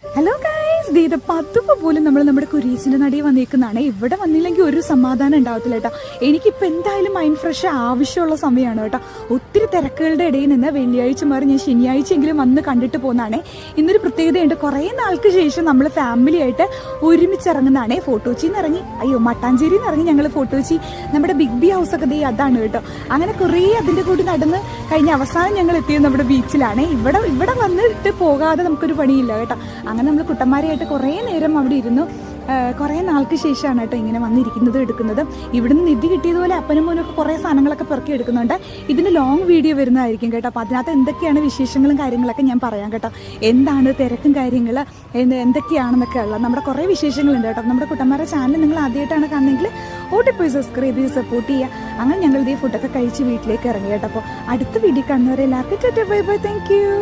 Hello guys, ദേ പത്തുമ്പോ പോലും നമ്മൾ നമ്മുടെ കുരീസിന്റെ നടിയിൽ വന്നിരിക്കുന്നതാണ്. ഇവിടെ വന്നില്ലെങ്കിൽ ഒരു സമാധാനം ഉണ്ടാവത്തില്ല കേട്ടോ. എനിക്കിപ്പോൾ എന്തായാലും മൈൻഡ് ഫ്രഷ് ആവശ്യമുള്ള സമയമാണ് കേട്ടോ. ഒത്തിരി തിരക്കുകളുടെ ഇടയിൽ നിന്ന് വെള്ളിയാഴ്ച മാറി ഞാൻ ശനിയാഴ്ചയെങ്കിലും വന്ന് കണ്ടിട്ട് പോകുന്നതാണ്. ഇന്നൊരു പ്രത്യേകതയുണ്ട്. കുറേ നാൾക്ക് ശേഷം നമ്മൾ ഫാമിലി ആയിട്ട് ഒരുമിച്ചിറങ്ങുന്നതാണ്. ഫോട്ടോച്ചിയിൽ നിന്ന് ഇറങ്ങി, മട്ടാഞ്ചേരിയിൽ നിന്ന് ഇറങ്ങി ഞങ്ങൾ ഫോട്ടോച്ചി നമ്മുടെ ബിഗ് ബി ഹൗസ് ഒക്കെ ദേ അതാണ് കേട്ടോ. അങ്ങനെ കുറേ അതിൻ്റെ കൂടി നടന്ന് കഴിഞ്ഞ അവസാനം ഞങ്ങൾ എത്തിയത് നമ്മുടെ ബീച്ചിലാണ്. ഇവിടെ വന്നിട്ട് പോകാതെ നമുക്കൊരു പണിയില്ല കേട്ടോ. അങ്ങനെ നമ്മൾ കുട്ടന്മാരെയായിട്ട് കുറേ നേരം അവിടെ ഇരുന്നു. കുറേ നാൾക്ക് ശേഷമാണ് കേട്ടോ ഇങ്ങനെ വന്നിരിക്കുന്നതും എടുക്കുന്നതും. ഇവിടുന്ന് നിധി കിട്ടിയതുപോലെ അപ്പനും മോനും ഒക്കെ കുറേ സാധനങ്ങളൊക്കെ പെറുക്കി എടുക്കുന്നുണ്ട്. ഇതിന് ലോങ് വീഡിയോ വരുന്നതായിരിക്കും കേട്ടോ. അപ്പോൾ അതിനകത്ത് എന്തൊക്കെയാണ് വിശേഷങ്ങളും കാര്യങ്ങളൊക്കെ ഞാൻ പറയാം കേട്ടോ. എന്താണ് തിരക്കും കാര്യങ്ങൾ എന്തൊക്കെയാണെന്നൊക്കെ ഉള്ളത് നമ്മുടെ കുറേ വിശേഷങ്ങളുണ്ട് കേട്ടോ. നമ്മുടെ കുട്ടന്മാരുടെ ചാനൽ നിങ്ങൾ ആദ്യമായിട്ടാണ് കാണുന്നതെങ്കിൽ ഓട്ടിപ്പോയി സബ്സ്ക്രൈബ് ചെയ്ത് സപ്പോർട്ട് ചെയ്യുക. അങ്ങനെ ഞങ്ങൾ ഇതേ ഫുഡൊക്കെ കഴിച്ച് വീട്ടിലേക്ക് ഇറങ്ങി കേട്ടോ. അപ്പോൾ അടുത്ത വീഡിയോ കാണുന്നവരെ എല്ലാവർക്കും ബൈ ബൈ, താങ്ക് യു.